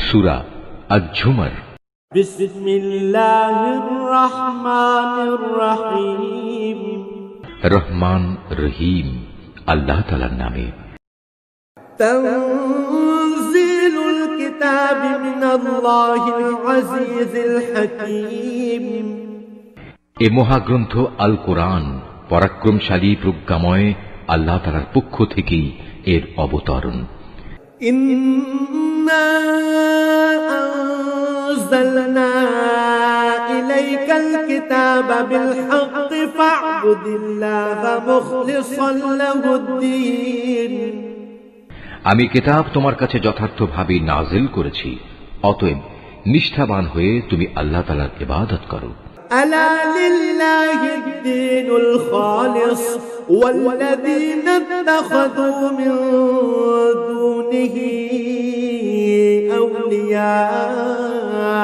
সূরা আয-ঝুমার। বিসমিল্লাহির রহমানির রহিম। রহমান রহিম আল্লাহ তাআলার নামে। তানজিলুল কিতাবি মিনাল্লাহিল আজিজিল হাকীম। এ মহাগ্রন্থ আল কোরআন পরাক্রমশালী প্রজ্ঞাময় আল্লাহ তাআলার পক্ষ থেকেই এর অবতরণ। ইন্না আনজালনা ইলাইকাল কিতাবা বিল হাক্কি ফা'বুদিল্লাহা মুখলিসান লাহুদ-দ্বীন। আমি কিতাব তোমার কাছে যথার্থভাবে নাজিল করেছি, অতএব নিষ্ঠাবান হয়ে তুমি আল্লাহ তাআলার ইবাদত করো। ألا لله الدين الخالص والذين اتخذوا من دونه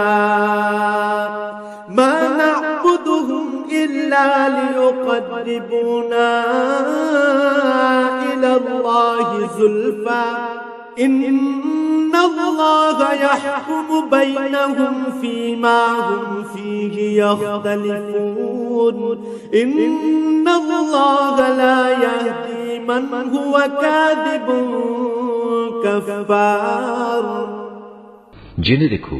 أولياء ما نعبدهم إلا ليقربونا إلى الله زلفى إن الله يحكم بينهم فيما هم فيه يختلفون إن الله لا يهدي من هو كاذب كفار। জেনে রেখো,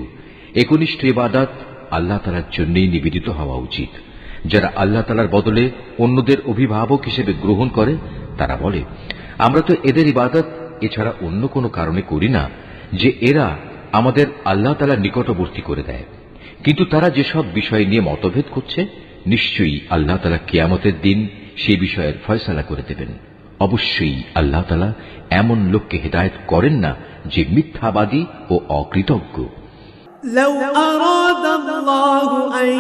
একনিষ্ঠ ইবাদত আল্লাহ তাআলার জন্যই নিবেদিত হওয়া উচিত। যারা আল্লাহ তাআলার বদলে অন্যদের অভিভাবক হিসেবে গ্রহণ করে তারা বলে, আমরা তো এদের ইবাদত এছাড়া অন্য কোনো কারণে করি না যে এরা আমাদের আল্লাহ তাআলার নিকটবর্তী করে দেয়। কিন্তু তারা যেসব বিষয় নিয়ে মতভেদ করছে, নিশ্চয়ই আল্লাহ তাআলা কিয়ামতের দিন সেই বিষয়ের ফয়সালা করে দেবেন। অবশ্যই আল্লাহ তাআলা এমন লোককে হেদায়েত করেন না যে মিথ্যাবাদী ও অকৃতজ্ঞ। لو أراد الله أن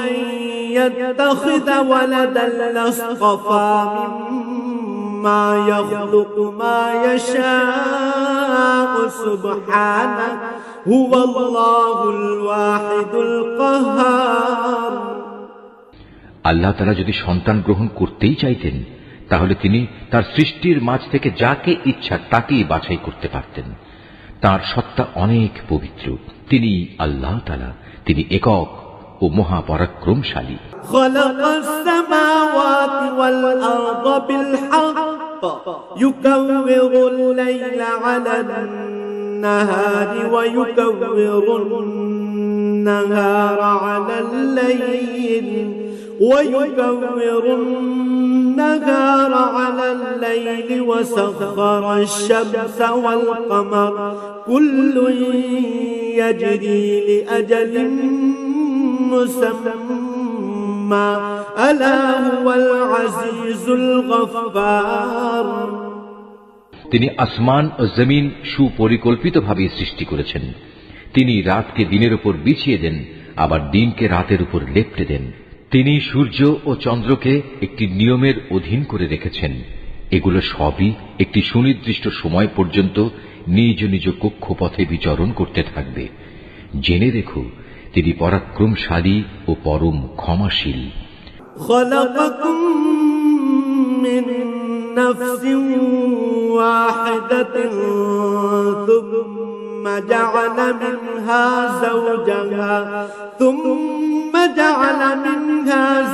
يتخذ ولدا لاصطفى مما يخلق ما يشاء سبحانه هو الله الواحد القهار। আল্লাহ তাআলা যদি সন্তান গ্রহণ করতেই চাইতেন, তাহলে তিনি তার সৃষ্টির মাঝ থেকে যাকে ইচ্ছা তাকেই বাছাই করতে পারতেন। তার সত্তা অনেক পবিত্র। তিনি আল্লাহ তাআলা, তিনি একক ও মহাপরাক্রমশালী। খালাকাস সামাওয়াতি ওয়াল আরদা বিল হক ইউকাউবিরুল লাইলা আলান নাহারি ওয়া ইউকাউবিরুন নাহারা আলাল লাইল ويكور النهار على الليل وسخر الشمس والقمر كل يجري لأجل مسمى ألا هو العزيز الغفار। তিনি আসমান ও জমিন সুপরিকল্পিতভাবে সৃষ্টি করেছেন। তিনি রাতকে দিনের উপর বিছিয়ে দেন, আবার দিনকে রাতের উপর লেপ্টে দেন। তিনি সূর্য ও চন্দ্রকে একটি নিয়মের অধীন করে রেখেছেন। এগুলো সবই একটি সুনির্দিষ্ট সময় পর্যন্ত নিজ নিজ কক্ষপথে বিচরণ করতে থাকবে। জেনে রেখো, তিনি পরাক্রমশালী ও পরম ক্ষমাশীল। خلقكم من نفس واحدة ثم جعل منها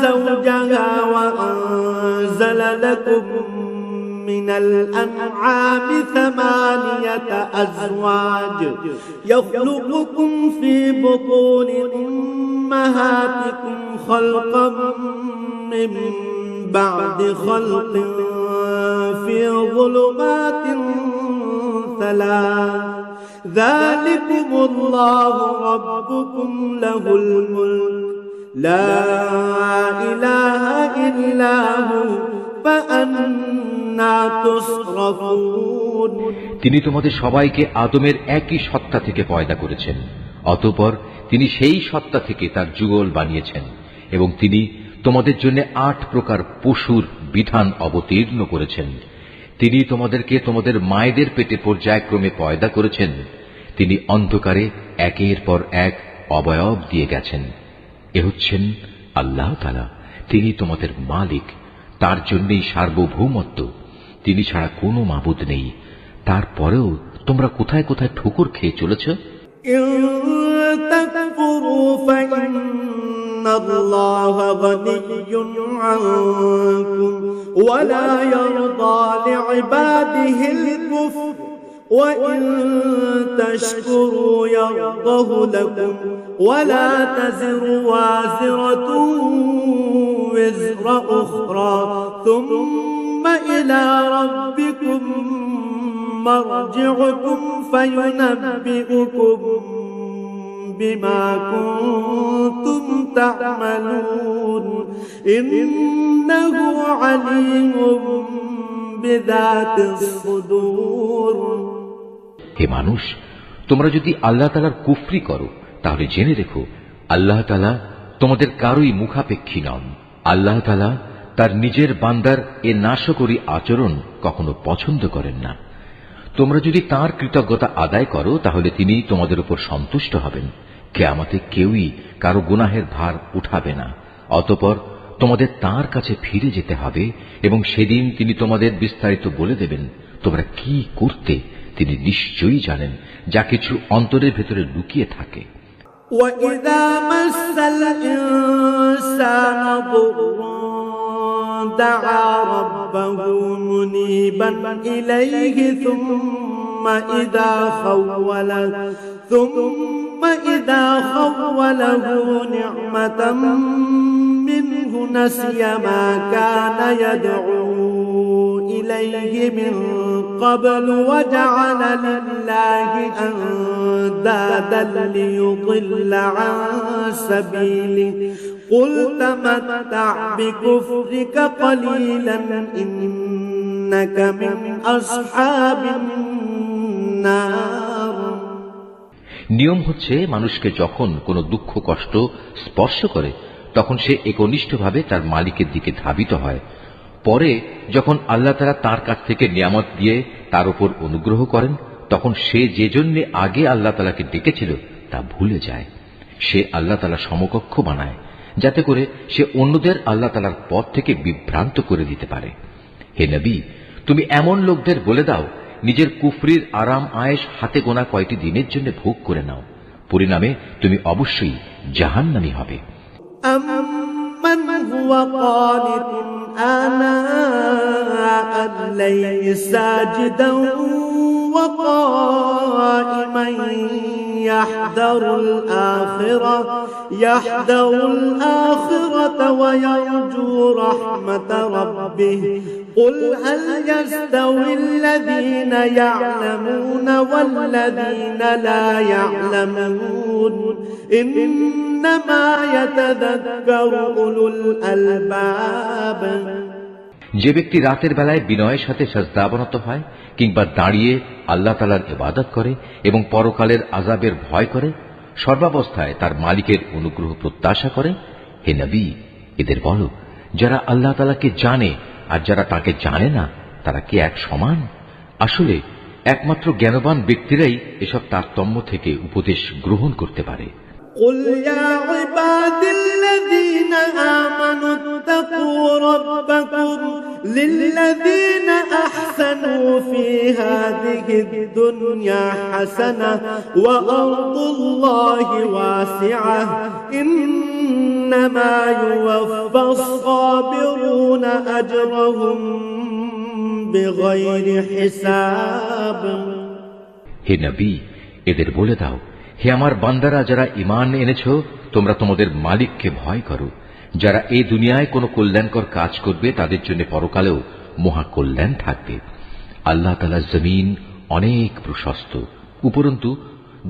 زوجها وأنزل لكم من الأنعام 8 أزواج يخلقكم في بطون أمهاتكم خلقا من بعد خلق في ظلمات 3 ذلكم الله ربكم له الملك لا إله إلا هو فأنا تصرفون। তিনি তোমাদের সবাইকে আদমের একই সত্তা থেকে পয়দা করেছেন। অতঃপর তিনি সেই সত্তা থেকে তার যুগল বানিয়েছেন এবং তিনি তোমাদের জন্য 8 প্রকার পশুর বিধান অবতীর্ণ করেছেন। তিনি তোমাদেরকে তোমাদের মায়েদের পেটে পর্যায়ক্রমে পয়দা করেছেন। তিনি অন্ধকারে একের পর এক অবয়ব দিয়ে গেছেন। এ হচ্ছেন আল্লাহ তাআলা, তিনি তোমাদের মালিক। তার জন্যই সার্বভৌমত্ব। তিনি ছাড়া কোনো মাবুদ নেই। তারপরেও তোমরা কোথায় কোথায় ঠোকর খেয়ে চলেছ। إن تكفروا فإن الله غني عنكم ولا يرضى لعباده الكفر وإن تشكروا يرضه لكم ولا تزر وازرة وزر أخرى ثم إلى ربكم مرجعكم فينبئكم بما كنتم تعملون إنه عليم بذات الصدور। হে মানুষ, তোমরা যদি আল্লাহ তাআলার কুফরি করো তাহলে জেনে রেখো আল্লাহ তাআলা তোমাদের কারোই মুখাপেক্ষী নন। আল্লাহ তাআলা তার নিজের বান্দার এ নাশকরী আচরণ কখনো পছন্দ করেন না। তোমরা যদি তাঁর কৃতজ্ঞতা আদায় করো তাহলে তিনি তোমাদের উপর সন্তুষ্ট হবেন। কিয়ামতে কেউই কারো গুনাহের ভার উঠাবে না। অতঃপর তোমাদের তাঁর কাছে ফিরে যেতে হবে এবং সেদিন তিনি তোমাদের বিস্তারিত বলে দেবেন তোমরা কি করতে। তিনি নিশ্চয়ই জানেন যা কিছু অন্তরের ভেতরে লুকিয়ে থাকে। وَإِذَا مَسَّ الْإِنسَانَ ضُرٌّ دَعَا رَبَّهُ مُنِيبًا إِلَيْهِ ثُمَّ إِذَا خَوَّلَهُ نِعْمَةً منه نسي ما كان يدعو إليه من قبل وجعل لله أندادا ليضل عن سبيله قل تمتع بكفرك قليلا إنك من أصحاب النار। নিয়ম হচ্ছে মানুষকে যখন কোনো দুঃখ কষ্ট স্পর্শ করে তখন সে একনিষ্ঠভাবে তার মালিকের দিকে ধাবিত হয়। পরে যখন আল্লাহ তাআলা তার কাছ থেকে নিয়ামত দিয়ে তার উপর অনুগ্রহ করেন তখন সে যে জন্য আগে আল্লাহ তাআলাকে ডেকেছিল তা ভুলে যায়। সে আল্লাহ তাআলা সমকক্ষ বানায় যাতে করে সে অন্যদের আল্লাহ তাআলার পথ থেকে বিভ্রান্ত করে দিতে পারে। হে নবী, তুমি এমন লোকদের বলে দাও নিজের কুফরির আরাম আয়েশ হাতে গোনা কয়টি দিনের জন্য ভোগ করে নাও, পরিণামে তুমি অবশ্যই জাহান্নামী হবে। أَمَّنْ هُوَ قَانِتٌ آنَاءَ اللَّيْلِ سَاجِدًا وَقَائِمًا يَحْذَرُ الْآخِرَةَ وَيَرْجُو رَحْمَةَ رَبِّهِ قُلْ هَلْ يَسْتَوِي الَّذِينَ يَعْلَمُونَ وَالَّذِينَ لَا يَعْلَمُونَ إِنَّمَا يَتَذَكَّرُ أُولُو الْأَلْبَابِ। যে ব্যক্তি রাতের বেলায় বিনয়ের সাথে সাজদা অবনত হয় কিংবা দাঁড়িয়ে আল্লাহ তাআলার ইবাদত করে এবং পরকালের আযাবের ভয় করে, সর্বাবস্থায় তার মালিকের অনুগ্রহ প্রত্যাশা করে, হে নবী, এদের বলো যারা আল্লাহ তাআলাকে জানে আর যারা তাকে জানে না তারা কি এক সমান? আসলে একমাত্র জ্ঞানবান ব্যক্তিরাই এসব তারতম্য থেকে উপদেশ গ্রহণ করতে পারে। قل يا عبادي الذين آمنوا اتقوا ربكم للذين أحسنوا في هذه الدنيا حسنة وأرض الله واسعة إنما يوفى الصابرون أجرهم بغير حساب। হে নবী, এদের বলে দাও, হে আমার বান্দারা যারা ঈমান এনেছো, তোমরা তোমাদের মালিককে ভয় করো। যারা এই দুনিয়ায় কোনো কল্যাণকর কাজ করবে তাদের জন্য পরকালেও মহা কল্যাণ থাকবে। আল্লাহ তাআলার জমিন অনেক প্রশস্ত, উপরন্তু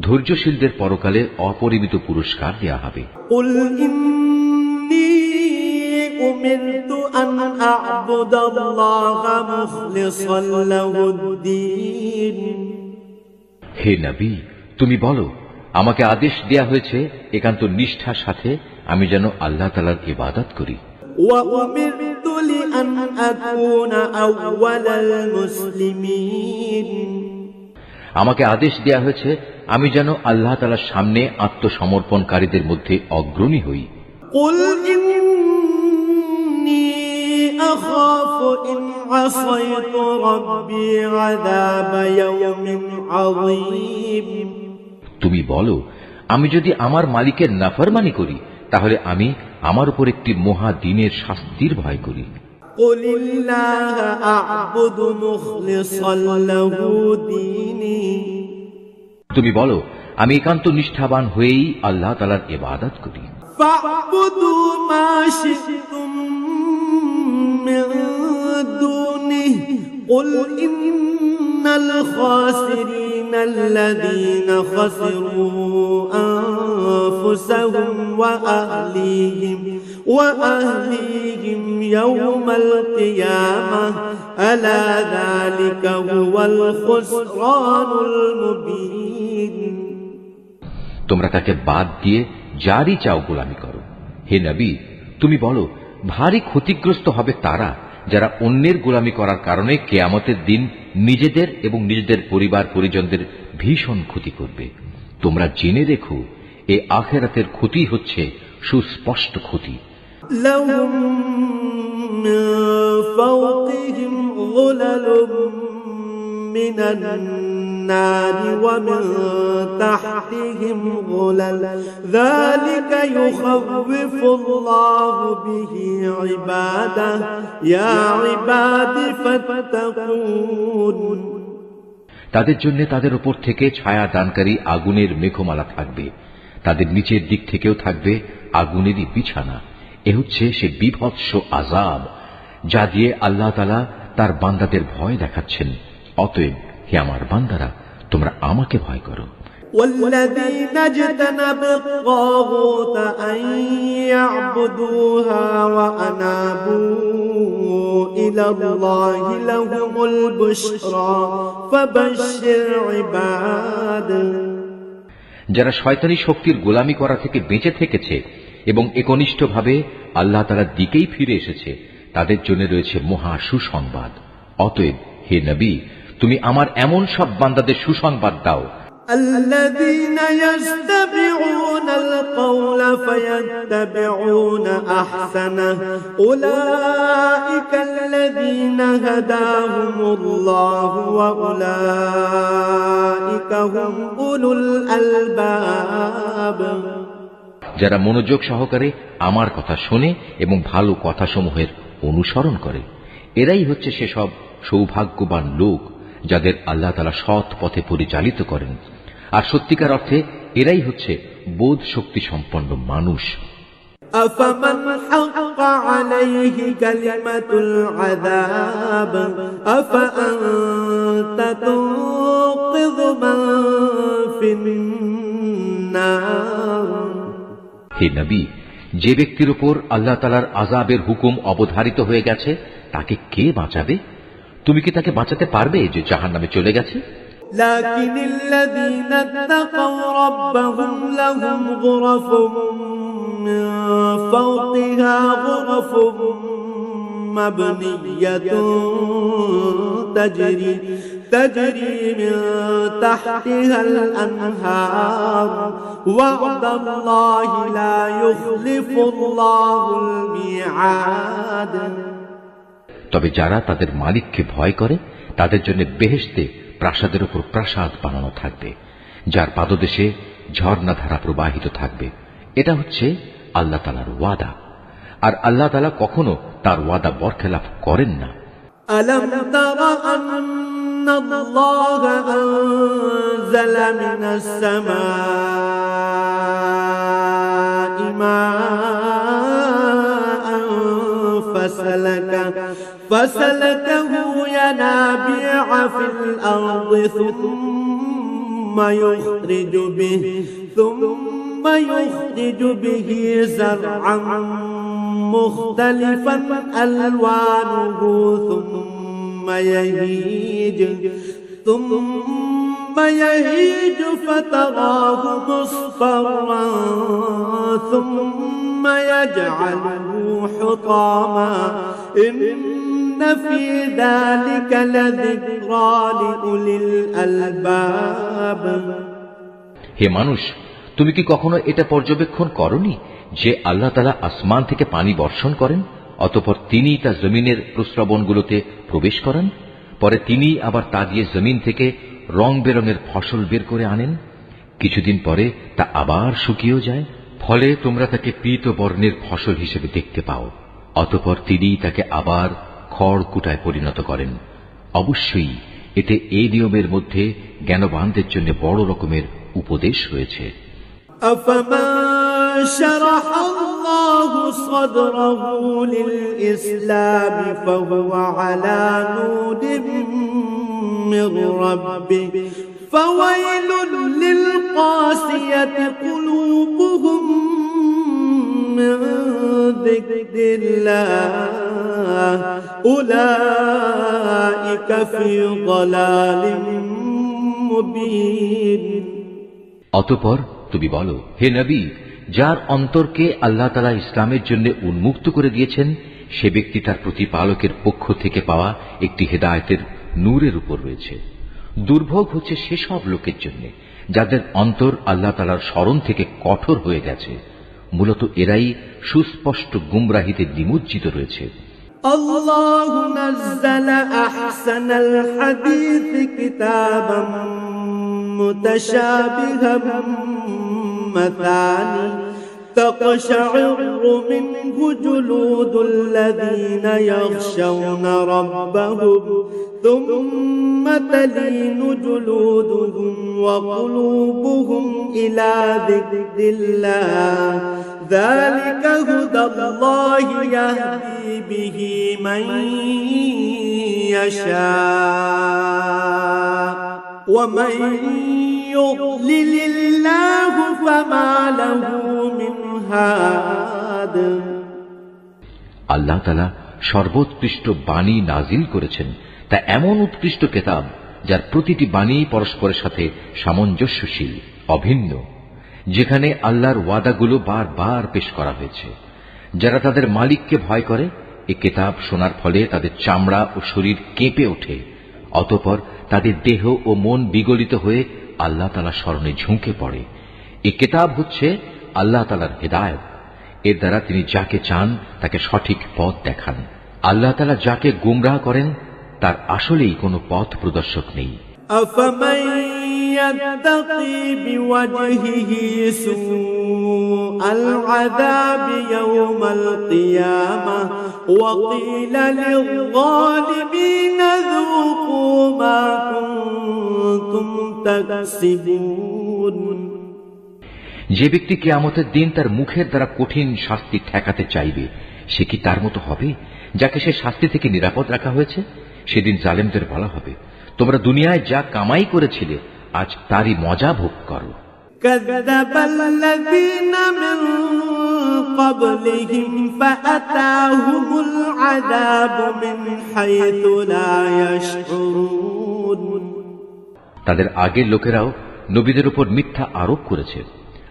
ধৈর্যশীলদের পরকালে অপরিমিত পুরস্কার দেয়া হবে। قل إني أمرت أن أعبد الله مخلصا له الدين। হে নবী, তুমি বলো, আমাকে আদেশ দেয়া হয়েছে একান্ত নিষ্ঠার সাথে আমি যেন আল্লাহ তাআলার ইবাদত করি। وأمرت لأن أكون أول المسلمين। আমাকে আদেশ দেয়া হয়েছে আমি যেন আল্লাহ তাআলার সামনে আত্মসমর্পণকারীদের মধ্যে অগ্রণী হই। قل إني أخاف إن عصيت ربي عذاب يوم عظيم। তুমি বলো, আমি যদি আমার মালিকের নাফরমানি করি তাহলে আমি আমার উপর একটি মহা দিনের শাস্তির ভয় করি। قل الله أعبد مخلصا له ديني তুমি বলো, আমি একান্ত নিষ্ঠাবান হয়েই আল্লাহ তাআলার ইবাদত করি। فاعبدوا ما شئتم من دونه قل إن الخاسرين الذين خسروا أنفسهم وأهليهم يوم القيامة ألا ذلك هو الخسران المبين। তোমরা তাকে বাদ দিয়ে যারই চাও গোলামি করো। হে নবী, তুমি বলো, ভারী ক্ষতিগ্রস্ত হবে তারা যারা অন্যের গোলামি করার কারণে কিয়ামতের দিন নিজেদের এবং নিজেদের পরিবার পরিজনদের ভীষণ ক্ষতি করবে। তোমরা জেনে রেখো, এই আখিরাতের ক্ষতি হচ্ছে সুস্পষ্ট ক্ষতি। لهم من فوقهم ظلل من النار ومن تحتهم ظلل ذلك يخوف الله به عباده يا عباد فاتقون। তাদের জন্য তাদের উপর থেকে ছায়া দানকারী আগুনের মেঘমালা থাকবে, তাদের নিচের দিক থেকেও থাকবে আগুনেরই বিছানা। এ হচ্ছে সে বিভৎস আযাব যা দিয়ে আল্লাহ তাআলা তার বান্দাদের ভয় দেখাচ্ছেন। অতএব হে আমার বান্দারা, তোমরা আমাকে ভয় করো। والذين اجتنبوا الطاغوت أن يعبدوها وأنابوا إلى الله لهم البشرى فبشر عباد। যারা শয়তানি শক্তির গোলামি করা থেকে বেঁচে থেকেছে এবং একনিষ্ঠভাবে আল্লাহ তাআলার দিকেই ফিরে এসেছে, তাদের জন্য রয়েছে মহা সুসংবাদ। অতএব হে নবী, তুমি আমার এমন সব বান্দাদের সুসংবাদ দাও الذين يستمعون القول فيتبعون أحسنه أولئك الذين هداهم الله وأولئك هم أولو الألباب। যারা মনোযোগ সহকারে আমার কথা শোনে এবং ভালো কথাসমূহের অনুসরণ করে, এরাই হচ্ছে সেসব সৌভাগ্যবান লোক যাদের আল্লাহ তাআলা সৎ পথে পরিচালিত করেন। আর সত্যিকার অর্থে এরাই হচ্ছে বোধ শক্তি সম্পন্ন মানুষ। أفمن حق عليه كلمة العذاب أفأنت تنقذ من في النار। হে নবী, যে ব্যক্তির উপর আল্লাহ তাআলার আযাবের হুকুম অবধারিত হয়ে গেছে তাকে কে বাঁচাবে? তুমি কি তাকে বাঁচাতে পারবে যে জাহান্নামে চলে গেছে? لكن الذين اتقوا ربهم لهم غرف من فوقها غرف مبنية تجري من تحتها الأنهار وعد الله لا يخلف الله الميعاد। তবে যারা তাদের মালিককে ভয় করে তাদের জন্য বেহেশতে প্রাসাদের উপর প্রাসাদ বানানো থাকবে, যার পাদদেশে ঝর্ণাধারা প্রবাহিত থাকবে। এটা হচ্ছে আল্লাহ তাআলার ওয়াদা, আর আল্লাহ তাআলা কখনো তার ওয়াদা বরখেলাফ করেন না। ألم تر أن الله أنزل من السماء ماء فسلكه ينابيع في الأرض ثم يخرج به زرعا مختلفا ألوانه ثم يهيج فتراه مصفرا ثم يجعله حطاما إن في ذلك لذكرى لأولي الألباب। হে মানুষ, তুমি কি কখনো এটা পর্যবেক্ষণ করনি যে আল্লাহ তাআলা আসমান থেকে পানি বর্ষণ করেন, অতঃপর তিনি তা জমিনের প্রস্রবণগুলোতে প্রবেশ করান, পরে তিনি আবার তা দিয়ে জমিন থেকে রং বেরঙের ফসল বের করে আনেন? কিছুদিন পরে তা আবার শুকিয়েও যায়। ফলে তোমরা তাকে পীত বর্ণের ফসল হিসেবে দেখতে পাও। অতঃপর তিনি তাকে আবার খড় কুটায় পরিণত করেন। অবশ্যই এতে এই নিয়মের মধ্যে জ্ঞানবানদের জন্য বড় রকমের উপদেশ রয়েছে। شرح الله صدره للإسلام فهو على نور من ربه فويل للقاسية قلوبهم من ذكر الله أولئك في ضلال مبين। অতঃপর তুমি বলো, হে নবী, যার অন্তরকে আল্লাহ তাআলা ইসলামের জন্য উন্মুক্ত করে দিয়েছেন, সে ব্যক্তি তার প্রতিপালকের পক্ষ থেকে পাওয়া একটি হেদায়েতের নূরের উপর রয়েছে। দুর্ভোগ হচ্ছে সেসব লোকের জন্য যাদের অন্তর আল্লাহ তাআলার স্মরণ থেকে কঠোর হয়ে গেছে। মূলত এরাই সুস্পষ্ট গুমরাহিতে নিমজ্জিত রয়েছে। আল্লাহু নাযালা আহসানাল হাদীস কিতাবাম মুতাশাবিহাম মাসানি تقشعر منه جلود الذين يخشون ربهم ثم تلين جلودهم وقلوبهم إلى ذكر الله ذلك هدى الله يهدي به من يشاء ومن يضلل الله فما له من هاد। আল্লাহ তাআলা সর্বোৎকৃষ্ট বাণী নাজিল করেছেন, তা এমন উৎকৃষ্ট কিতাব যার প্রতিটি বাণী পরস্পরের সাথে সামঞ্জস্যশীল, অভিন্ন, যেখানে আল্লাহর ওয়াদাগুলো বারবার পেশ করা হয়েছে। যারা তাদের মালিককে ভয় করে, এই কিতাব শোনার ফলে তাদের চামড়া ও শরীর কেঁপে ওঠে। অতঃপর তাদের দেহ ও মন বিগলিত হয়ে আল্লাহ তাআলার স্মরণে ঝুঁকে পড়ে। এই কিতাব হচ্ছে আল্লাহ তাআলার হেদায়েত। এর দ্বারা তিনি যাকে চান তাকে সঠিক পথ দেখান। আল্লাহ তাআলা যাকে গুমরাহ করেন তার আসলেই কোনো পথ প্রদর্শক নেই। أفمن يتقي بوجهه سوء العذاب يوم القيامة وقيل للظالمين ذوقوا ما كنتم تكسبون। যে ব্যক্তি কিয়ামতের দিন তার মুখের দ্বারা কঠিন শাস্তি ঠেকাতে চাইবে, সে কি তার মতো হবে যাকে সে শাস্তি থেকে নিরাপদ রাখা হয়েছে? সেদিন জালেমদের বলা হবে, তোমরা দুনিয়ায় যা কামাই করেছিলে আজ তারই মজা ভোগ করো। কাযাবাল্লাযীনা মিন ক্বাবলিহিম ফাআতাহুমুল আযাবু মিন হাইথু লা ইয়াশউরুন। তাদের আগের লোকেরাও নবীদের উপর মিথ্যা আরোপ করেছে,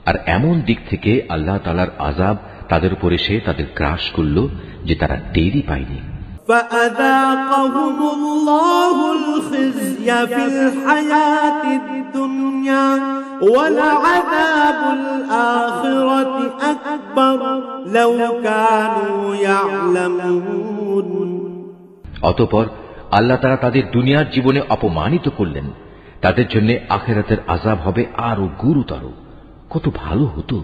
আর এমন দিক থেকে আল্লাহ তাআলার আযাব তাদের উপর এসে তাদের গ্রাস করল যে তারা টেরই পায়নি। فأذاقهم الله الخزي في الحياة الدنيا ولعذاب الآخرة أكبر لو كانوا يعلمون। অতঃপর আল্লাহ তাআলা তাদের দুনিয়ার জীবনে অপমানিত করলেন, তাদের জন্য আখিরাতের আযাব হবে আরো গুরুতর। কত ভালো হতো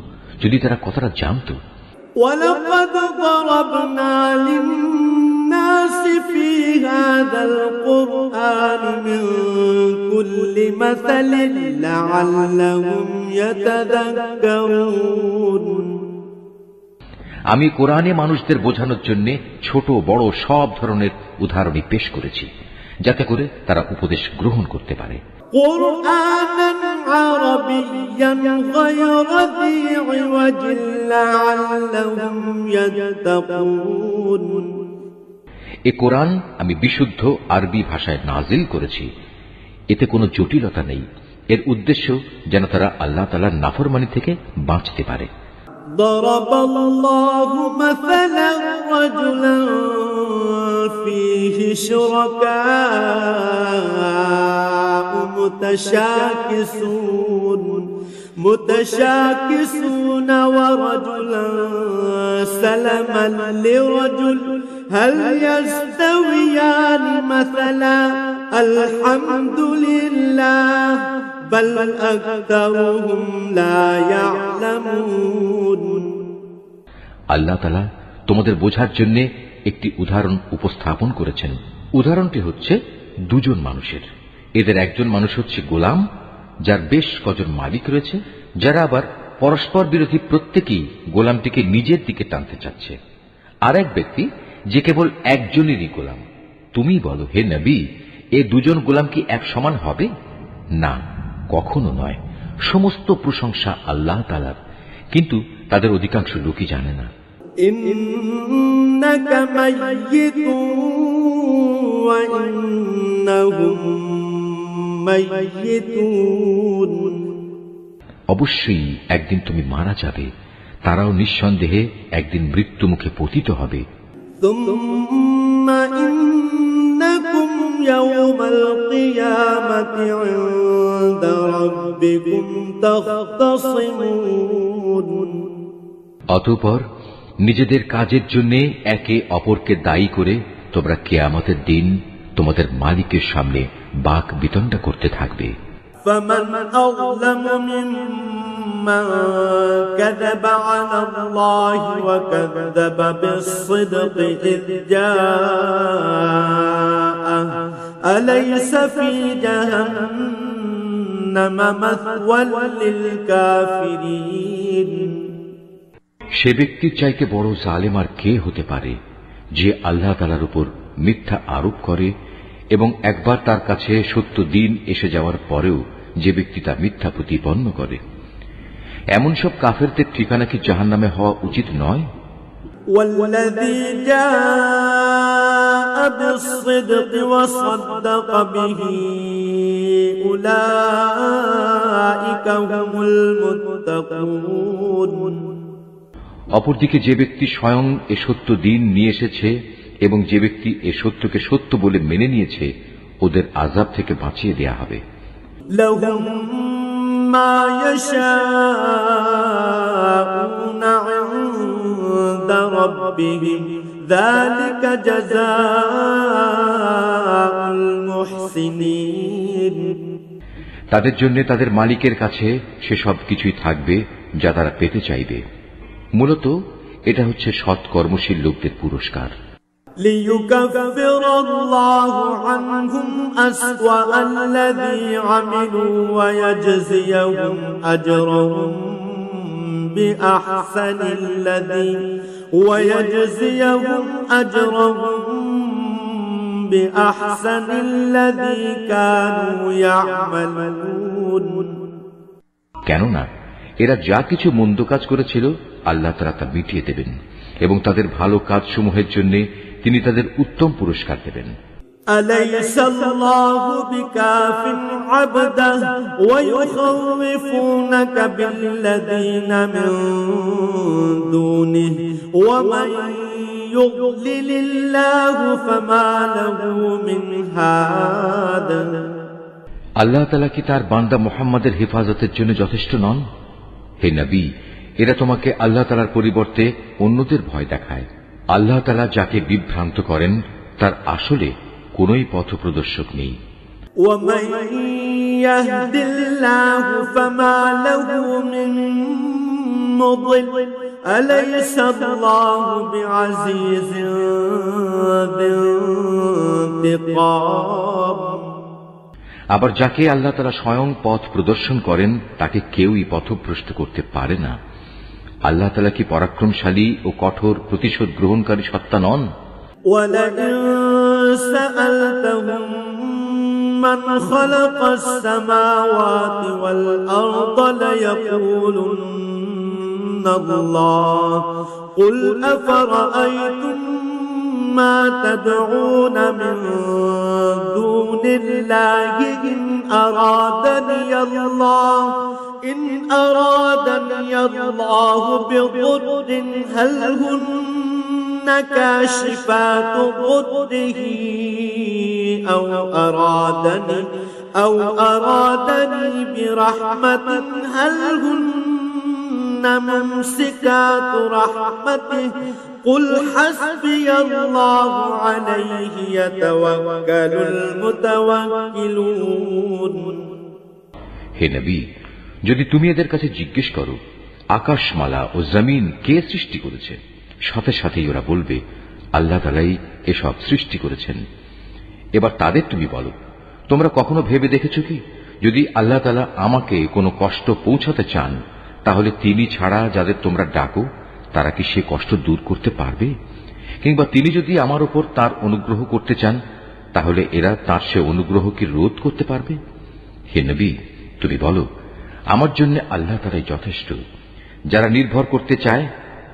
যদি তারা কথাটা জানতো। ولقد ضربنا للناس في هذا القرآن من كل مثل لعلهم يتذكرون। আমি কোরআনে মানুষদের বোঝানোর জন্য ছোট বড় সব ধরনের উদাহরণই পেশ করেছি, যাতে করে তারা উপদেশ গ্রহণ করতে পারে। قرآنا عربيا غير ذي عوج لعلهم يتقون। এ কোরআন আমি বিশুদ্ধ আরবি ভাষায় নাজিল করেছি, এতে কোনো জটিলতা নেই। এর উদ্দেশ্য যেন তারা আল্লাহ তাআলার নাফরমানি থেকে বাঁচতে পারে। ضرب الله مثلا رجلا فيه شركاء متشاكسون ورجلا سلما لرجل هل يستويان مثلا الحمد لله بل أكثرهم لا يعلمون আল্লাহ তাআলা তোমাদের বোঝার জন্য একটি উদাহরণ উপস্থাপন করেছেন। উদাহরণটি হচ্ছে দুজন মানুষের। এদের একজন মানুষ হচ্ছে গোলাম, যার বেশ কজন মালিক রয়েছে, যারা আবার পরস্পর বিরোধী, প্রত্যেকেই গোলামটিকে নিজের দিকে টানতে চাচ্ছে। আর এক ব্যক্তি যে কেবল একজনেরই গোলাম। তুমি বলো, হে নবী, এ দুজন গোলাম কি এক সমান হবে? না, কখনো নয়। সমস্ত প্রশংসা আল্লাহ তাআলার, কিন্তু তাদের অধিকাংশ লোকই জানে না। إنك ميت وإنهم ميتون অবশ্যই একদিন তুমি মারা যাবে, তারাও নিঃসন্দেহে একদিন মৃত্যু মুখে পতিত হবে। ثم إنكم يوم القيامة عند ربكم تختصمون অতঃপর নিজেদের কাজের জন্য একে অপরকে দায়ী করে তোমরা কিয়ামতের দিন তোমাদের মালিকের সামনে বাক বিতণ্ডা করতে থাকবে। فمن أظلم ممن كذب على الله وكذب بالصدق إذ جاءه أليس في جهنم مثوى للكافرين সে ব্যক্তির চাইতে বড় জালেম আর কে হতে পারে, যে আল্লাহ তাআলার উপর মিথ্যা আরোপ করে এবং একবার তার কাছে সত্য দিন এসে যাওয়ার পরেও যে ব্যক্তি তা মিথ্যা প্রতিপন্ন করে। এমন সব কাফেরদের ঠিকানা কি জাহান্নামে হওয়া উচিত নয়? والذي جاء بالصدق وصدق به أولئك هم المتقون অপরদিকে যে ব্যক্তি স্বয়ং এ সত্য দিন নিয়ে এসেছে এবং যে ব্যক্তি এ সত্যকে সত্য বলে মেনে নিয়েছে, ওদের আযাব থেকে বাঁচিয়ে দেয়া হবে। لهم ما يشاءون عند ربهم ذلك جزاء المحسنين তাদের জন্য তাদের মালিকের কাছে সে সব কিছুই থাকবে যা তারা পেতে চাইবে। মূলত এটা হচ্ছে সৎ কর্মশীল লোকদের পুরস্কার। ليكفر الله عنهم أسوأ الذي عملوا ويجزيهم بأحسن الذي كانوا يعملون কেননা এরা যা কিছু মন্দ কাজ করেছিল আল্লাহ তাআলা তা মিটিয়ে দেবেন এবং তাদের ভালো কাজসমূহের জন্য তিনি তাদের উত্তম পুরস্কার দেবেন। أليس الله بكاف عبده ويخوفونك بالذين من دونه ومن يضلل الله فما له من هاد আল্লাহ তাআলা কি তার বান্দা মুহাম্মাদের হেফাজতের জন্য যথেষ্ট নন? হে নবী, এরা তোমাকে আল্লাহ তাআলার পরিবর্তে অন্যদের ভয় দেখায়। আল্লাহ তাআলা যাকে বিভ্রান্ত করেন তার আসলে কোনই পথপ্রদর্শক নেই। ومن يهد الله فما له من مضل أليس الله بعزيز ذي انتقام আবার যাকে আল্লাহ তাআলা স্বয়ং পথ প্রদর্শন করেন তাকে কেউই পথভ্রষ্ট করতে পারে না। আল্লাহ তাআলা কি পরাক্রমশালী ও কঠোর প্রতিশোধ গ্রহণকারী সত্তা নন? ولئن سألتهم من خلق السماوات والأرض ليقولن الله قل أفرأيتم ما تدعون من دون الله إن أرادني الله بضر هل هن كاشفات ضره أو أرادني برحمة هل هن ممسكات رحمته قل حسبي الله عليه يتوكل المتوكلون হে নবী, যদি তুমি এদের কাছে জিজ্ঞেস করো আকাশমালা ও জমিন কে সৃষ্টি করেছে, সাথে সাথেই ওরা বলবে আল্লাহ তাআলাই এসব সৃষ্টি করেছেন। এবার তাদের তুমি বলো, তোমরা কখনো ভেবে দেখেছো কি, যদি আল্লাহ তাআলা আমাকে কোনো কষ্ট পৌঁছাতে চান, তাহলে তিনি ছাড়া যাদের তোমরা ডাকো তারা কি সে কষ্ট দূর করতে পারবে? কিংবা তিনি যদি আমার উপর তার অনুগ্রহ করতে চান, তাহলে এরা তার সে অনুগ্রহ কি রোধ করতে পারবে? হে নবী, তুমি বলো, আমার জন্য আল্লাহ তাআলাই যথেষ্ট। যারা নির্ভর করতে চায়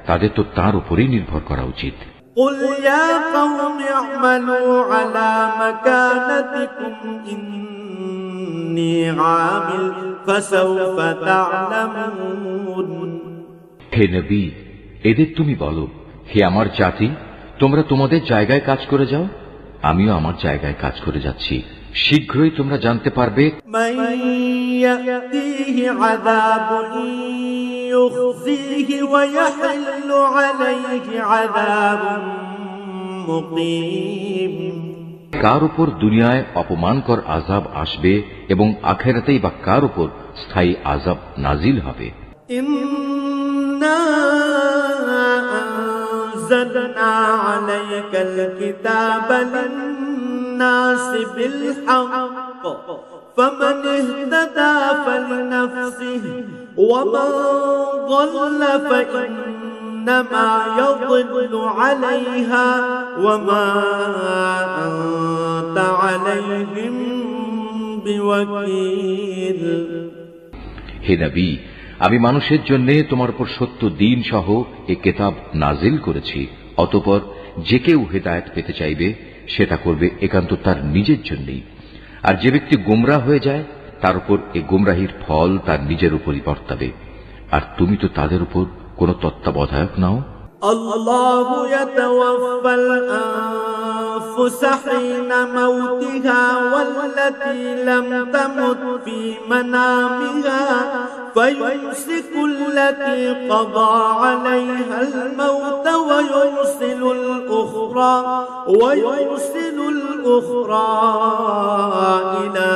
তাদের তো তার উপরেই নির্ভর করা উচিত। قل يا قوم اعملوا على مكانتكم إني عامل فسوف تعلمون। হে নবী, এদের তুমি বলো, হে আমার জাতি, তোমরা তোমাদের জায়গায় কাজ করে যাও, আমিও আমার জায়গায় কাজ করে যাচ্ছি। শীঘ্রই তোমরা জানতে পারবে من يأتيه عذاب يخزيه ويحل عليه عذاب مقيم। কার উপর দুনিয়ায় অপমানকর আযাব আসবে এবং আখিরাতেই বা কার উপর স্থায়ী আযাব নাজিল হবে। إنا أنزلنا عليك الكتاب للناس بالحق فمن اهتدى فلنفسه ومن ضل فإنما يضل عليها وما أنت عليهم بوكيل। হে নবী, আমি মানুষের জন্য তোমার উপর সত্য দ্বীন সহ এ কিতাব নাজিল করেছি। অতঃপর যে কেউ হেদায়েত পেতে চাইবে সেটা করবে একান্ত তার নিজের জন্যই, আর যে ব্যক্তি গোমরাহ হয়ে যায় তার উপর এ গোমরাহির ফল তার নিজের উপরই বর্তাবে। আর তুমি তো তাদের উপর কোন তত্ত্বাবধায়ক নাও। الله يتوفى الأنفس حين موتها والتي لم تمت في منامها فيمسك التي قضى عليها الموت ويرسل الأخرى إلى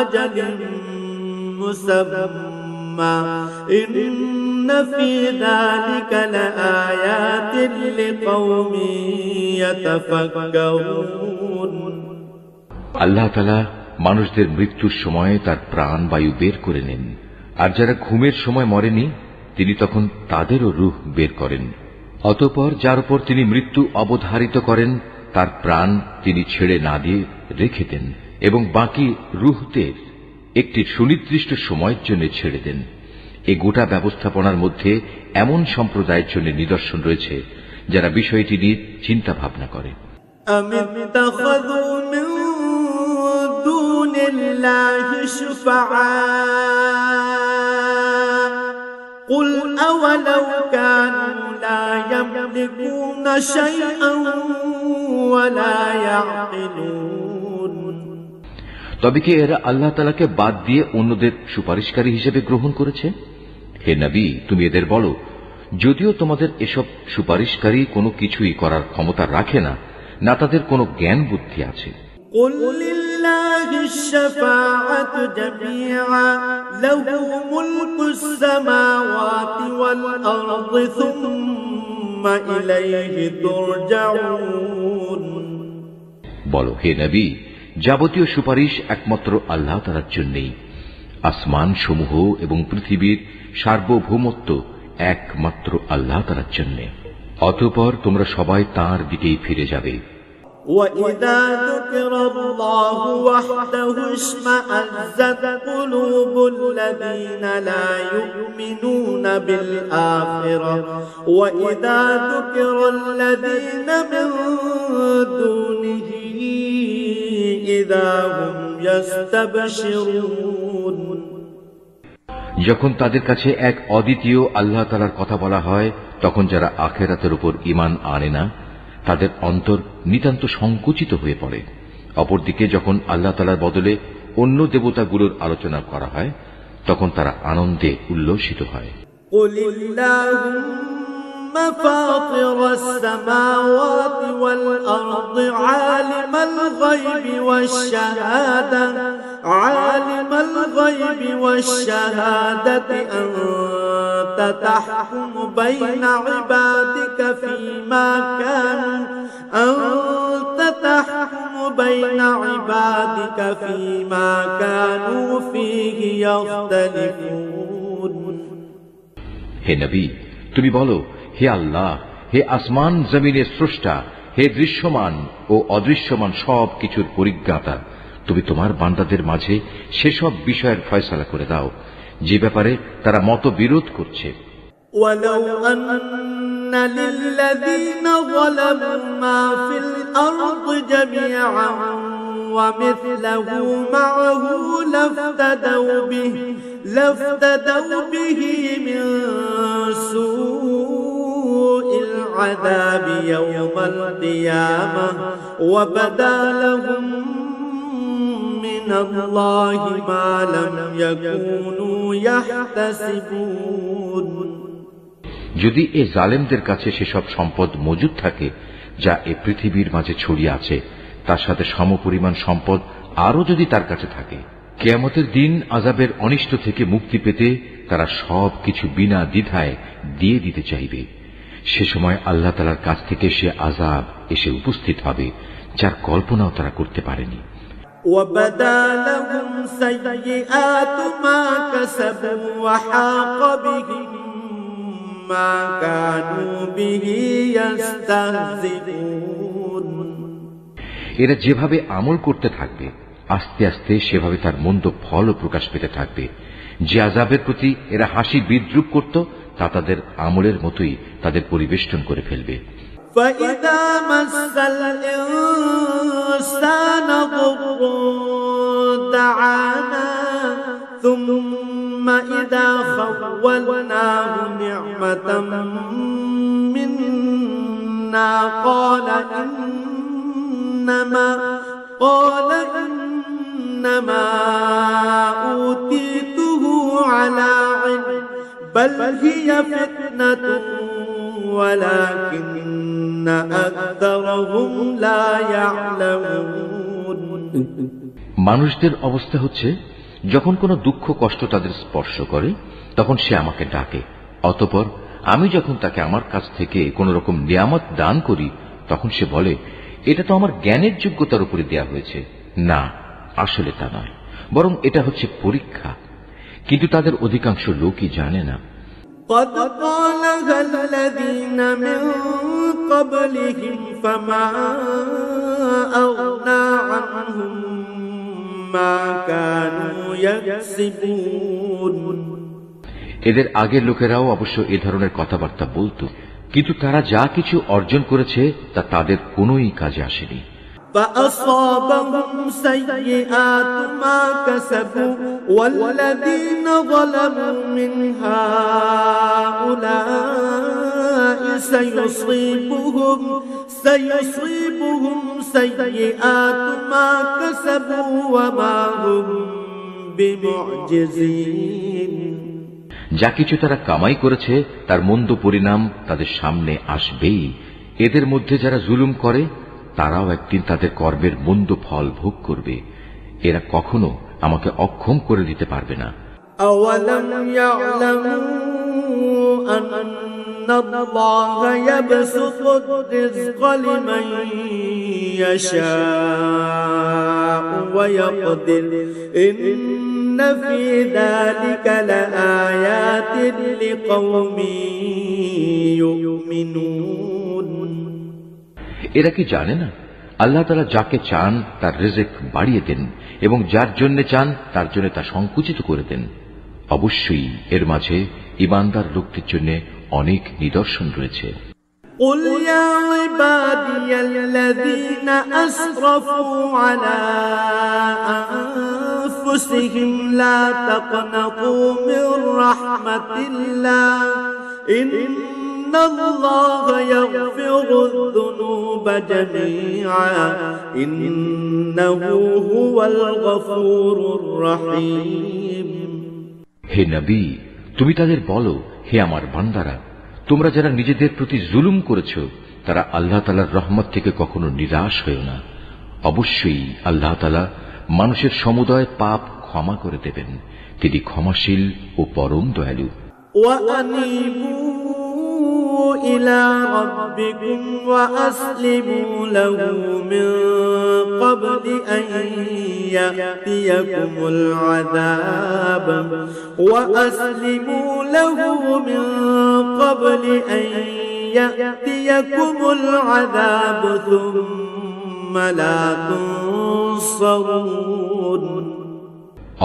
أجل مسمى إن في ذلك لآيات لقوم يتفكرون। আল্লাহ তাআলা মানুষদের মৃত্যুর সময় তার প্রাণ বায়ু বের করে নেন, আর যারা ঘুমের সময় মরেনি তিনি তখন তাদেরও রূহ বের করেন। অতঃপর যার উপর তিনি মৃত্যু অবধারিত করেন তার প্রাণ তিনি ছেড়ে না দিয়ে রেখে দেন এবং বাকি রূহদের একটি সুনির্দিষ্ট সময়ের জন্য ছেড়ে দেন। এই গোটা ব্যবস্থাপনার মধ্যে এমন সম্প্রদায়ের জন্য নিদর্শন রয়েছে যারা বিষয়টি নিয়ে চিন্তা ভাবনা করে। قل أولو كانوا لا يملكون شيئا ولا يعقلون। তবে কি এরা আল্লাহ তাআলাকে বাদ দিয়ে অন্যদের সুপারিশকারী হিসেবে গ্রহণ করেছে? হে নবী, তুমি এদের বলো, যদিও তোমাদের এসব সুপারিশকারী কোনো কিছুই করার ক্ষমতা রাখে না, না তাদের কোনো জ্ঞান বুদ্ধি আছে। قل لله الشفاعة جميعا له ملك السماوات والأرض ثم إليه ترجعون। বলো, হে নবী, যাবতীয় সুপারিশ একমাত্র আল্লাহ তাআলার জন্যই। আসমান সমূহ এবং পৃথিবীর সার্বভৌমত্ব একমাত্র আল্লাহ তাআলার জন্য। অতঃপর তোমরা সবাই তাঁর দিকেই ফিরে যাবে। وَإِذَا ذُكِرَ اللَّهُ وَحْدَهُ اشْمَأَزَّتْ قُلُوبُ الَّذِينَ لَا يُؤْمِنُونَ بِالْآخِرَةِ وَإِذَا ذُكِرَ الَّذِينَ مِن دُونِهِ إِذَا هُمْ يَسْتَبْشِرُونَ। যখন তাদের কাছে এক অদ্বিতীয় আল্লাহ তাআলার কথা বলা হয়, তখন যারা আখিরাতের উপর ঈমান আনে না তাদের অন্তর নিতান্ত সংকুচিত হয়ে পড়ে। অপরদিকে যখন আল্লাহ তাআলার বদলে অন্য দেবতাগুলোর আলোচনা করা হয় তখন তারা আনন্দে উল্লসিত হয়। قُلِ اللَّهُمَّ فَاطِرَ السَّمَاوَاتِ وَالْأَرْضِ عَالِمَ الْغَيْبِ وَالشَّهَادَةِ عالم الغيب والشهادة أنت تحكم بين عبادك فيما كانوا فيه يختلفون হে নবী, তুমি বলো, হে আল্লাহ, হে আসমান জমিনের স্রষ্টা, হে দৃশ্যমান ও অদৃশ্যমান সব কিছুর পরিজ্ঞাতা, তুমি তোমার বান্দাদের মাঝে সেসব বিষয়ের ফয়সালা করে দাও যে ব্যাপারে তারা মতবিরোধ করছে। ولو أن للذين ظلموا ما في الأرض جميعا ومثله معه لافتدوا به من سوء العذاب يوم القيامة وبدا لهم من الله ما لم يكونوا يحتسبون যদি এ জালেমদের কাছে সেসব সম্পদ মজুদ থাকে যা এ পৃথিবীর মাঝে ছড়িয়ে আছে, তার সাথে সমপরিমাণ সম্পদ আরও যদি তার কাছে থাকে, কিয়ামতের দিন আযাবের অনিষ্ট থেকে মুক্তি পেতে তারা সব কিছু বিনা দ্বিধায় দিয়ে দিতে চাইবে। সে সময় আল্লাহ তাআলার কাছ থেকে সে আযাব এসে উপস্থিত হবে যার কল্পনাও তারা করতে পারেনি। وبدا لهم سيئات ما كسبوا وحاق بهم ما كانوا به يستهزئون এরা যেভাবে আমল করতে থাকবে আস্তে আস্তে সেভাবে তার মন্দ ফলও প্রকাশ পেতে থাকবে। যে আযাবের প্রতি এরা হাসি বিদ্রুপ করত তা তাদের আমলের মতোই তাদের পরিবেষ্টন করে ফেলবে। فإذا مس الإنسان ضر دعانا ثم إذا خولناه نعمة منا قال إنما أوتيته على علم بل هي فتنة ولكن أكثرهم لا يعلمون মানুষদের অবস্থা হচ্ছে, যখন কোনো দুঃখ কষ্ট তাদের স্পর্শ করে তখন সে আমাকে ডাকে, অতঃপর আমি যখন তাকে আমার কাছ থেকে কোন রকম নিয়ামত দান করি তখন সে বলে, এটা তো আমার জ্ঞানের যোগ্যতার উপরে দেয়া হয়েছে। না, আসলে তা নয়, বরং এটা হচ্ছে পরীক্ষা। কিন্তু তাদের অধিকাংশ লোকই জানে না। قد قالها الذين من قبلهم فما أغنى عنهم ما كانوا يكسبون এদের আগের লোকেরাও অবশ্য এ ধরনের কথাবার্তা বলতো, কিন্তু তারা যা কিছু অর্জন করেছে তা তাদের কোনোই কাজে আসেনি। فأصابهم سيئات ما كسبوا والذين ظلموا من هؤلاء سيصيبهم سيئات ما كسبوا وما هم بمعجزين যা কিছু তারা কামাই করেছে তার মন্দ পরিণাম তাদের সামনে আসবেই। এদের মধ্যে যারা জুলুম করে তারাও একদিন তাদের কর্মের মন্দ ফল ভোগ করবে। এরা কখনো আমাকে অক্ষম করে দিতে পারবে না। أولم يعلموا أن الله يبسط الرزق لمن يشاء ويقدر إن في ذلك لآيات لقوم يؤمنون এরা কি জানে না আল্লাহ তাআলা যাকে চান তার রিজিক বাড়িয়ে দেন এবং যার জন্য চান তার জন্য তা সংকুচিত করে দেন। অবশ্যই এর মাঝে ঈমানদার লোকদের জন্য অনেক নিদর্শন রয়েছে। قل يا عبادي الذين أسرفوا على أنفسهم لا تقنطوا من رحمة الله إن الله يغفر الذنوب جميعا إنه هو الغفور الرحيم হে নবী, তুমি তাদের বলো, হে আমার বান্দারা, তোমরা যারা নিজেদের প্রতি জুলুম করেছ তারা আল্লাহ তাআলার রহমত থেকে কখনো নিরাশ হয়ো না। অবশ্যই আল্লাহ তাআলা মানুষের সমুদয় পাপ ক্ষমা করে দেবেন। তিনি ক্ষমাশীল ও পরম দয়ালু। وأنيبوا إلى ربكم وأسلموا له من قبل أن يأتيكم العذاب وأسلموا له من قبل أن يأتيكم العذاب ثم لا تنصرون।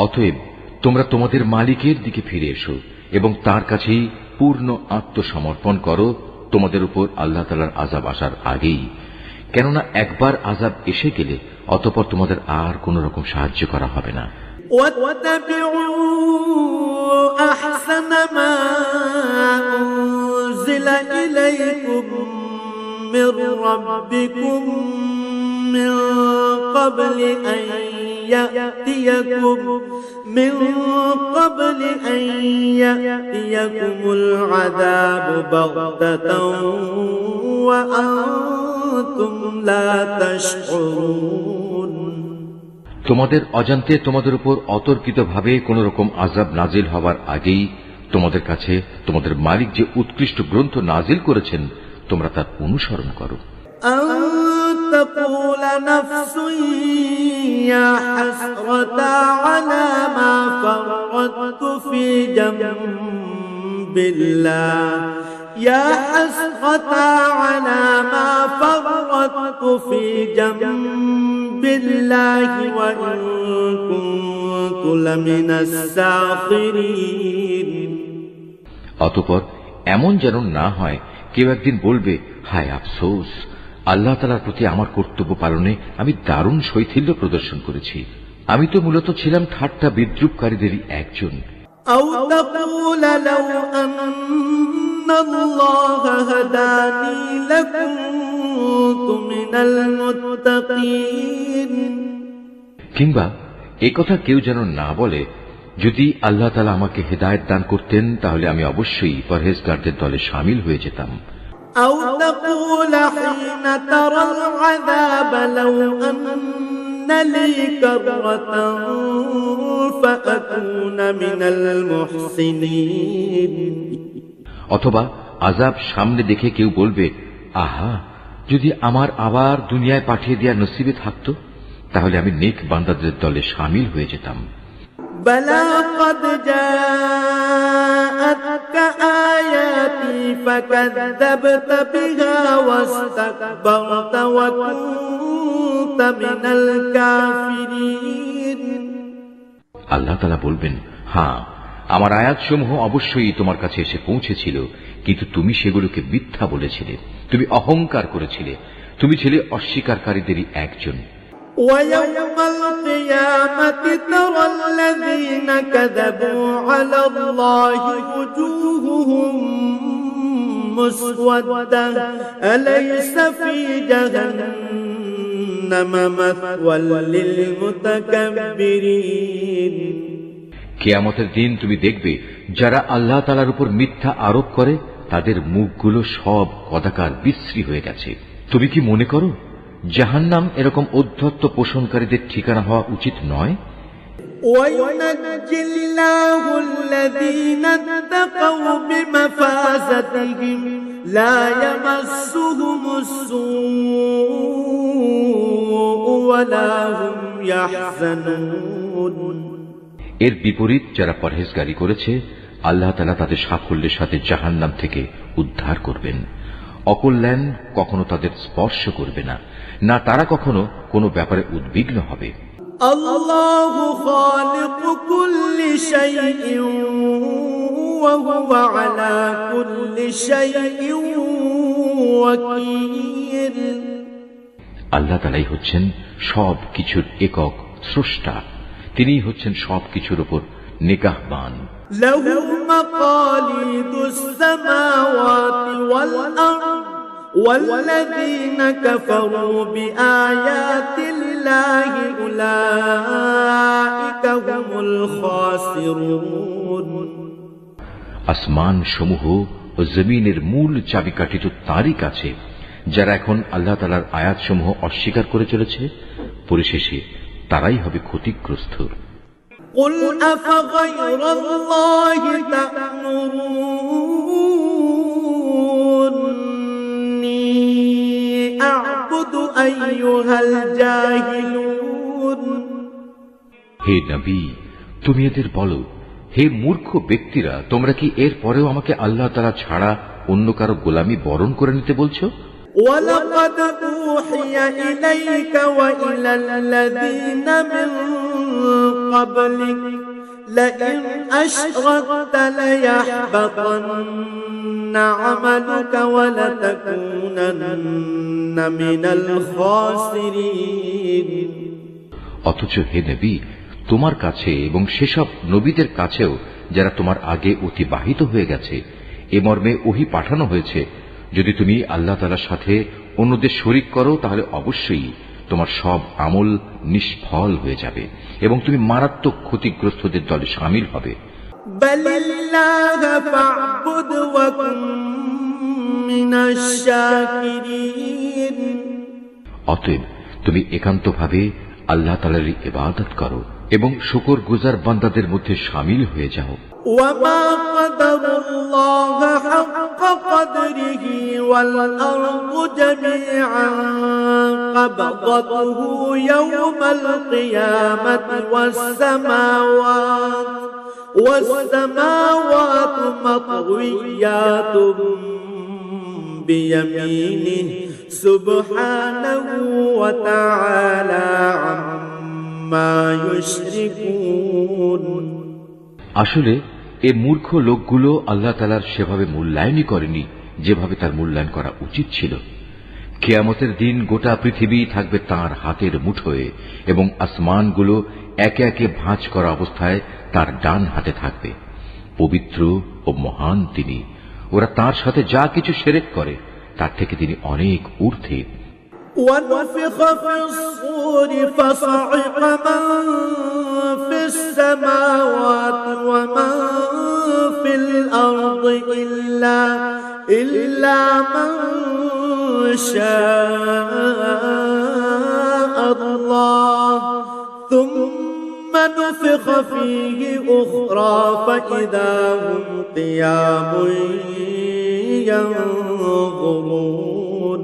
অতএব তোমরা তোমাদের মালিকের দিকে ফিরে এসো এবং তার কাছেই পূর্ণ আত্মসমর্পণ করো তোমাদের উপর আল্লাহ তাআলার আযাব আসার আগেই, কেননা একবার আযাব এসে গেলে অতঃপর তোমাদের আর কোন রকম সাহায্য করা হবে না। أحسن ما أنزل إليكم من ربكم من قبل أن يأتيكم العذاب بغتة وأنتم لا تشعرون। তোমাদের অজান্তে তোমাদের উপর অতর্কিতভাবে কোন রকম আযাব নাজিল হওয়ার আগেই তোমাদের কাছে তোমাদের মালিক যে উৎকৃষ্ট গ্রন্থ নাজিল করেছেন তোমরা তার অনুসরণ করো। تقول نفس يا حسرة على ما فرطت في جنب الله يا حسرة على ما فرطت في جنب الله وإن كنت لمن الساخرين। অতঃপর এমন যেন না হয় কেউ একদিন বলবে, হায় আফসোস, আল্লাহ তাআলার প্রতি আমার কর্তব্য পালনে আমি দারুণ শৈথিল্য প্রদর্শন করেছি। আমি তো মূলত ছিলাম ঠাট্টা বিদ্রুপকারীদেরই একজন। أو تقول لو أن الله هداني لكنت من المتقين। কিংবা একথা কেউ যেন না বলে, যদি আল্লাহ তাআলা আমাকে হেদায়েত দান করতেন তাহলে আমি অবশ্যই পরহেজগারদের দলে শামিল হয়ে যেতাম। أو تقول حين ترى العذاب لو أن لي كرة فأكون من المحسنين। অথবা আযাব সামনে দেখে কেউ বলবে, আহা, যদি আমার আবার দুনিয়ায় পাঠিয়ে দেওয়ার নসিবে থাকতো তাহলে আমি নেক বান্দাদের দলে শামিল হয়ে যেতাম। بلى قد جاءتك آياتي فكذبت بها واستكبرت وكنت من الكافرين। আল্লাহ তাআলা বলবেন, হ্যাঁ, আমার আয়াতসমূহ অবশ্যই তোমার কাছে এসে পৌঁছেছিল, কিন্তু তুমি সেগুলোকে মিথ্যা বলেছিলে, তুমি অহংকার করেছিলে, তুমি ছিলে অস্বীকারীদেরই একজন। ويوم القيامة ترى الذين كذبوا على الله وجوههم مسودة أليس في جهنم مثوى للمتكبرين। কিয়ামতের দিন তুমি দেখবে যারা আল্লাহ তাআলার উপর মিথ্যা আরোপ করে তাদের মুখগুলো সব কদাকার বিশ্রী হয়ে গেছে। তুমি কি মনে করো জাহান্নাম এরকম উদ্ধত্ত পোষণকারীদের ঠিকানা হওয়া উচিত নয়? وينجي الله الذين اتقوا بمفازتهم لا يمسهم السوء ولا هم يحزنون। এর বিপরীত যারা পরহেজগারি করেছে আল্লাহ তাআলা তাদের সাফল্যের সাথে জাহান্নাম থেকে উদ্ধার করবেন। অকল্যাণ কখনো তাদের স্পর্শ করবে না, না তারা কখনো কোনো ব্যাপারে উদ্বিগ্ন হবে। আল্লাহু খালিকু কুল্লি শাইইন ওয়া হুয়া আলা কুল্লি শাইইন ওয়াকিল। আল্লাহ তাআলাই হচ্ছেন সব কিছুর একক স্রষ্টা, তিনিই হচ্ছেন সব কিছুর উপর নিগাহবান। লাহু মাকালিদুস সামাওয়াতি ওয়াল আরদ والذين كفروا بآيات الله أولئك هم الخاسرون। আসমান সমূহ ও জমিনের মূল চাবিকাঠি তো তারই কাছে। যারা এখন আল্লাহ তাআলার আয়াতসমূহ অস্বীকার করে চলেছে পরিশেষে তারাই হবে ক্ষতিগ্রস্ত। قل أفغير الله تأمروني أعبد أيها الجاهلون। হে নবী, তুমি এদের বলো, হে মূর্খ ব্যক্তিরা, তোমরা কি এর পরেও আমাকে আল্লাহ তাআলা ছাড়া অন্য কারো গোলামি বরণ করে নিতে বলছো? ولقد أوحي إليك وإلى الذين من قبلك لئن أشركت ليحبطن عملك ولتكونن من الخاسرين। অথচ হে নবী, তোমার কাছে এবং সেসব নবীদের কাছেও যারা তোমার আগে অতিবাহিত হয়ে গেছে এ মর্মে ওহী পাঠানো হয়েছে, যদি তুমি আল্লাহ তাআলার সাথে অন্যদের শরীক করো তাহলে অবশ্যই তোমার সব আমল নিষ্ফল হয়ে যাবে এবং তুমি মারাত্মক ক্ষতিগ্রস্তদের দলে শামিল হবে। বলিল্লাহ ফা'বুদ ওয়া কুন মিনাশ শাকিরিন। অতএব তুমি একান্তভাবে আল্লাহ তাআলার ইবাদত করো এবং শুকরগুজার বান্দাদের মধ্যে শামিল হয়ে যাও। ওয়ামা কাদারুল্লাহ হাক্কা কদরিহি ওয়াল আরদু জামিআন কবদতুহু ইয়াওমাল কিয়ামাতি ওয়াস সামাওয়াতু মাতওয়িয়াতুন বিয়ামিনিহি সুবহানাহু ওয়া তাআলা আম্মা ইউশরিকুন। আসলে এ মূর্খ লোকগুলো আল্লাহ তাআলার সেভাবে মূল্যায়নই করেনি যেভাবে তার মূল্যায়ন করা উচিত ছিল। কিয়ামতের দিন গোটা পৃথিবী থাকবে তাঁর হাতের মুঠোয় এবং আসমানগুলো একে একে ভাঁজ করা অবস্থায় তার ডান হাতে থাকবে। পবিত্র ও মহান তিনি। ওরা তার সাথে যা কিছু শিরক করে তার থেকে তিনি অনেক ঊর্ধ্বে। ونفخ في الصور فصعق من في السماوات ومن في الأرض إلا من شاء الله ثم نفخ فيه أخرى فإذا هم قيام ينظرون।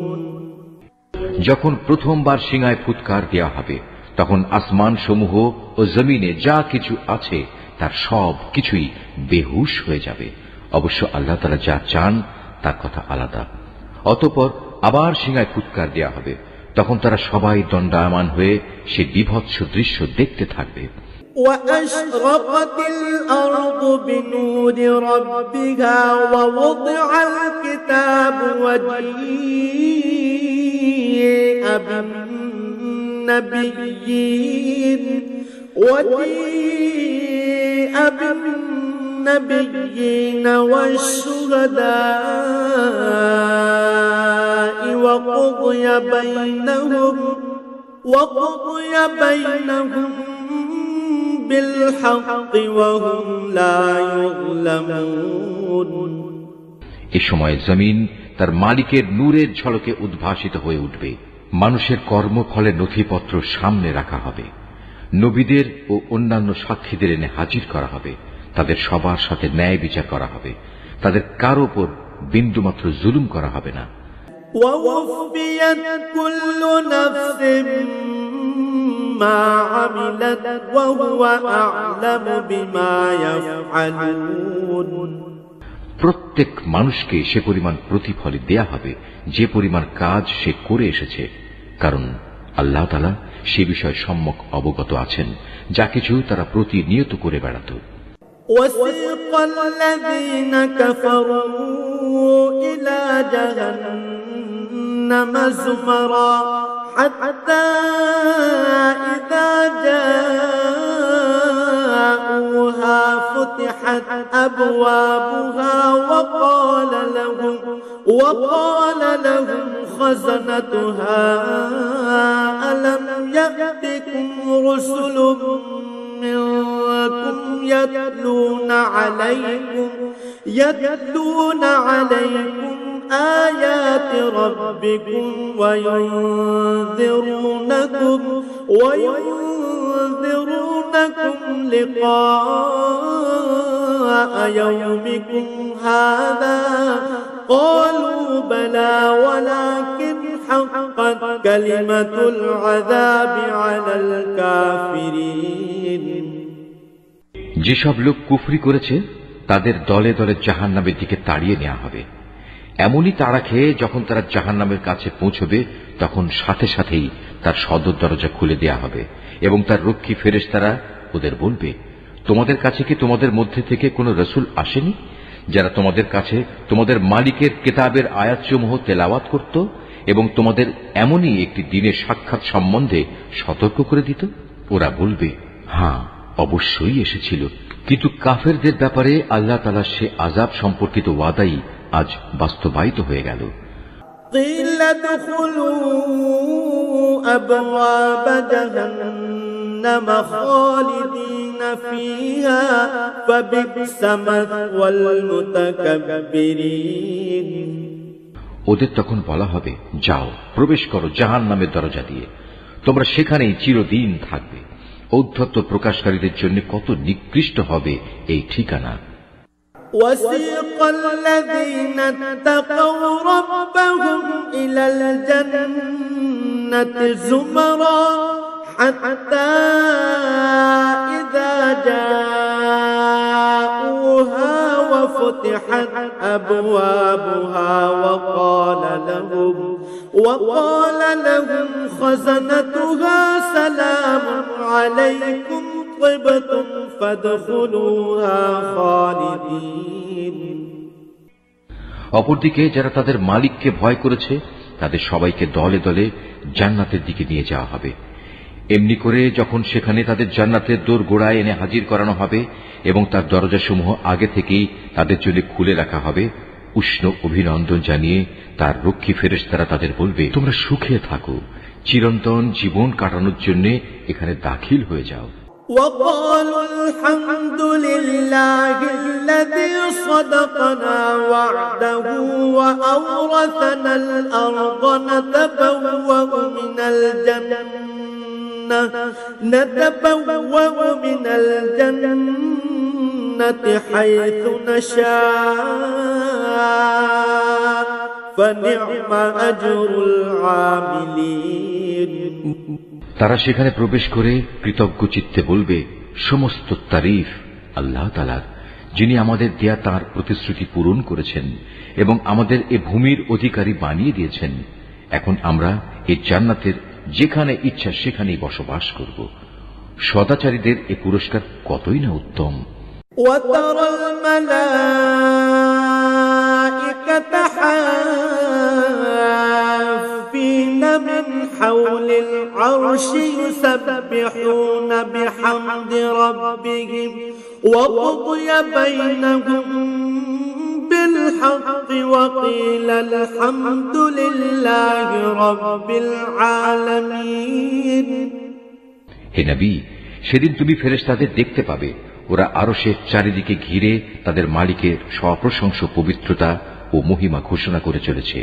যখন প্রথমবার সিংহায় ফুৎকার দেওয়া হবে তখন আসমান সমূহ ও জমিনে যা কিছু আছে তার সব কিছুই বেহুশ হয়ে যাবে। অবশ্য আল্লাহ তাআলা যা চান তার কথা আলাদা। অতঃপর আবার সিংহায় ফুৎকার দেওয়া হবে, তখন তারা সবাই দণ্ডায়মান হয়ে সে বিভৎস দৃশ্য দেখতে থাকবে। وأشرقت الأرض بنور ربها ووضع الكتاب وجيء بالنبيين والشهداء وقضي بينهم بالحق وهم لا يظلمون। এ সময় জমিন তার মালিকের নূরের ঝলকে উদ্ভাসিত হয়ে উঠবে। মানুষের কর্মফলের নথিপত্র সামনে রাখা হবে। নবীদের ও অন্যান্য সাক্ষীদের এনে হাজির করা হবে। তাদের সবার সাথে ন্যায় বিচার করা হবে। তাদের কারো উপর বিন্দুমাত্র জুলুম করা হবে না। ووفيت كل نفس ما عملت وهو أعلم بما يفعلون। প্রত্যেক মানুষকে সে পরিমাণ প্রতিফল দেয়া হবে যে পরিমাণ কাজ সে করে এসেছে, কারণ আল্লাহ তাআলা সে বিষয়ে সম্যক অবগত আছেন যা কিছু তারা প্রতিনিয়ত করে বেড়াত। وسيق الذين كفروا إلى جهنم زمرا حتى إذا جاءوها فتحت أبوابها وقال لهم خزنتها ألم يأتكم رسل منكم يتلون عليكم آيات ربكم وينذرونكم لقاء يومكم هذا قالوا بلى ولكن حقت كلمة العذاب على الكافرين যেসব লোক কুফরি করেছে তাদের দলে দলে জাহান্নামের দিকে তাড়িয়ে নেওয়া হবে। এমনই তাড়া খেয়ে যখন তারা জাহান্নামের কাছে পৌঁছবে তখন সাথে সাথেই তার সদর দরজা খুলে দেয়া হবে এবং তার রক্ষী ফেরেশতারা ওদের বলবে, তোমাদের কাছে কি তোমাদের মধ্যে থেকে কোনো রসুল আসেনি যারা তোমাদের কাছে তোমাদের মালিকের কিতাবের আয়াতসমূহ তেলাওয়াত করত এবং তোমাদের এমনই একটি দিনের সাক্ষাৎ সম্বন্ধে সতর্ক করে দিত? ওরা বলবে, হ্যাঁ অবশ্যই এসেছিল, কিন্তু কাফেরদের ব্যাপারে আল্লাহ তাআলার সে আযাব সম্পর্কিত ওয়াদাই আজ বাস্তবায়িত হয়ে গেল। قيل ادخلوا أبواب جهنم خالدين فيها فبئس مثوى المتكبرين ওদের তখন বলা হবে, যাও প্রবেশ করো জাহান্নামের দরজা দিয়ে, তোমরা সেখানেই চিরদিন থাকবে। ঔদ্ধত্য প্রকাশকারীদের জন্য কত নিকৃষ্ট হবে এই ঠিকানা। وسيق الذين اتقوا ربهم إلى الجنة زمرا حتى إذا جاءوها وفتحت أبوابها وقال لهم خزنتها سلام عليكم طبتم فادخلوها خالدين অপরদিকে যারা তাদের মালিককে ভয় করেছে তাদের সবাইকে দলে দলে জান্নাতের দিকে নিয়ে যাওয়া হবে। এমনি করে যখন সেখানে তাদের জান্নাতের দোরগোড়ায় এনে হাজির করানো হবে এবং তার দরজাসমূহ আগে থেকেই তাদের জন্য খুলে রাখা হবে, উষ্ণ অভিনন্দন জানিয়ে তার রক্ষী ফেরেশতারা তাদের বলবে, তোমরা সুখে থাকো, চিরন্তন জীবন কাটানোর জন্য এখানে দাখিল হয়ে যাও। وقالوا الحمد لله الذي صدقنا وعده وأورثنا الأرض نتبوأ من الجنة حيث نشاء فنعم أجر العاملين তারা সেখানে প্রবেশ করে কৃতজ্ঞ চিত্তে বলবে, সমস্ত তারিফ আল্লাহ তাআলার, যিনি আমাদের দেয়া তাঁর প্রতিশ্রুতি পূরণ করেছেন এবং আমাদের এ ভূমির অধিকারী বানিয়ে দিয়েছেন। এখন আমরা এই জান্নাতের যেখানে ইচ্ছা সেখানেই বসবাস করব। সদাচারীদের এ পুরস্কার কতই না উত্তম। وترى الملائكة حافين من حول العرش يسبحون بحمد ربهم وقضي بينهم بالحق وقيل الحمد لله رب العالمين হে নবী, সেদিন তুমি ফেরেশতাদের দেখতে পাবে, ওরা আরশের চারিদিকে ঘিরে তাদের মালিকের সপ্রশংস পবিত্রতা ও মহিমা ঘোষণা করে চলেছে।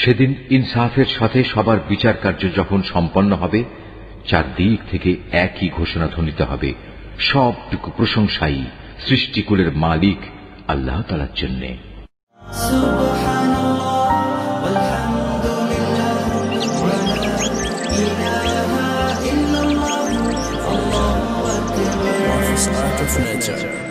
সেদিন ইনসাফের সাথে সবার বিচার কার্য যখন সম্পন্ন হবে, চারদিক থেকে একই ঘোষণা ধ্বনিত হবে, সবটুকু প্রশংসাই সৃষ্টিকুলের মালিক আল্লাহ তাআলার জন্য। Nature.